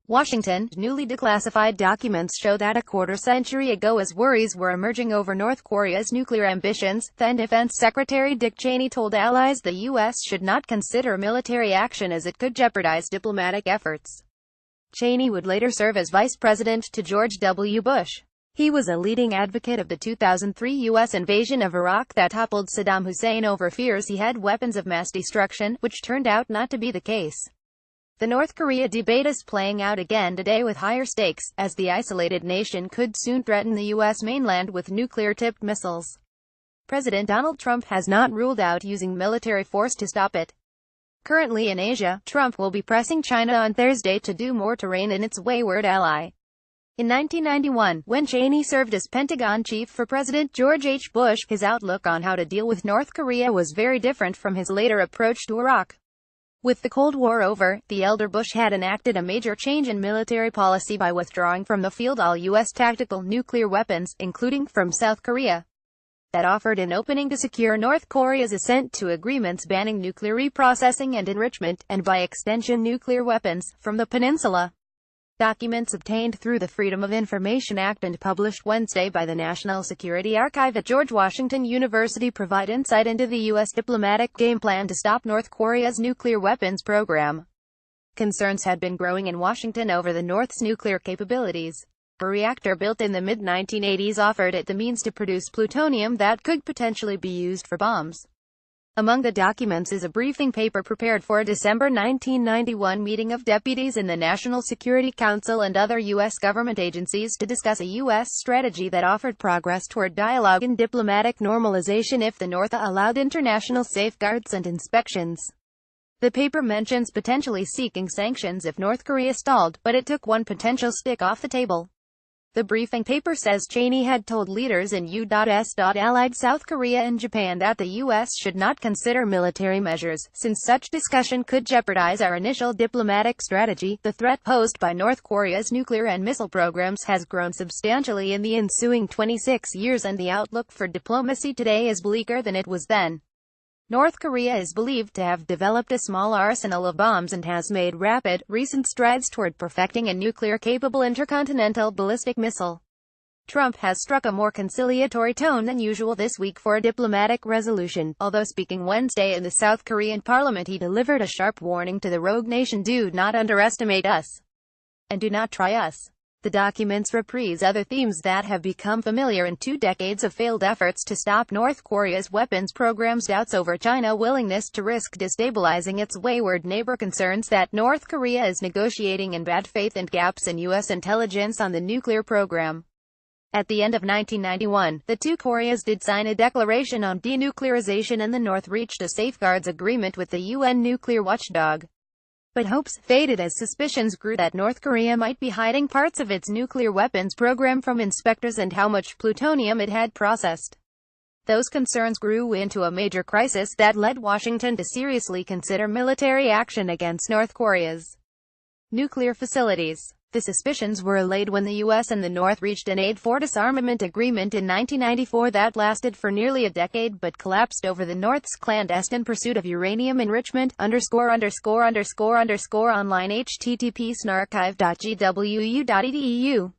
Washington. Newly declassified documents show that a quarter-century ago, as worries were emerging over North Korea's nuclear ambitions, then Defense Secretary Dick Cheney told allies the U.S. should not consider military action as it could jeopardize diplomatic efforts. Cheney would later serve as vice president to George W. Bush. He was a leading advocate of the 2003 U.S. invasion of Iraq that toppled Saddam Hussein over fears he had weapons of mass destruction, which turned out not to be the case. The North Korea debate is playing out again today with higher stakes, as the isolated nation could soon threaten the U.S. mainland with nuclear-tipped missiles. President Donald Trump has not ruled out using military force to stop it. Currently in Asia, Trump will be pressing China on Thursday to do more to rein in its wayward ally. In 1991, when Cheney served as Pentagon chief for President George H. Bush, his outlook on how to deal with North Korea was very different from his later approach to Iraq. With the Cold War over, the elder Bush had enacted a major change in military policy by withdrawing from the field all U.S. tactical nuclear weapons, including from South Korea. That offered an opening to secure North Korea's assent to agreements banning nuclear reprocessing and enrichment, and by extension nuclear weapons, from the peninsula. Documents obtained through the Freedom of Information Act and published Wednesday by the National Security Archive at George Washington University provide insight into the U.S. diplomatic game plan to stop North Korea's nuclear weapons program. Concerns had been growing in Washington over the North's nuclear capabilities. A reactor built in the mid-1980s offered it the means to produce plutonium that could potentially be used for bombs. Among the documents is a briefing paper prepared for a December 1991 meeting of deputies in the National Security Council and other U.S. government agencies to discuss a U.S. strategy that offered progress toward dialogue and diplomatic normalization if the North allowed international safeguards and inspections. The paper mentions potentially seeking sanctions if North Korea stalled, but it took one potential stick off the table. The briefing paper says Cheney had told leaders in U.S. allied South Korea and Japan that the U.S. should not consider military measures, since such discussion could jeopardize our initial diplomatic strategy. The threat posed by North Korea's nuclear and missile programs has grown substantially in the ensuing 26 years, and the outlook for diplomacy today is bleaker than it was then. North Korea is believed to have developed a small arsenal of bombs and has made rapid, recent strides toward perfecting a nuclear-capable intercontinental ballistic missile. Trump has struck a more conciliatory tone than usual this week for a diplomatic resolution, although speaking Wednesday in the South Korean parliament he delivered a sharp warning to the rogue nation: do not underestimate us, and do not try us. The documents reprise other themes that have become familiar in 2 decades of failed efforts to stop North Korea's weapons programs: doubts over China's willingness to risk destabilizing its wayward neighbor, concerns that North Korea is negotiating in bad faith, and gaps in U.S. intelligence on the nuclear program. At the end of 1991, the two Koreas did sign a declaration on denuclearization, and the North reached a safeguards agreement with the UN nuclear watchdog. But hopes faded as suspicions grew that North Korea might be hiding parts of its nuclear weapons program from inspectors and how much plutonium it had processed. Those concerns grew into a major crisis that led Washington to seriously consider military action against North Korea's nuclear facilities. The suspicions were allayed when the U.S. and the North reached an aid for disarmament agreement in 1994 that lasted for nearly a decade but collapsed over the North's clandestine pursuit of uranium enrichment. _______online http://archive.gwu.edu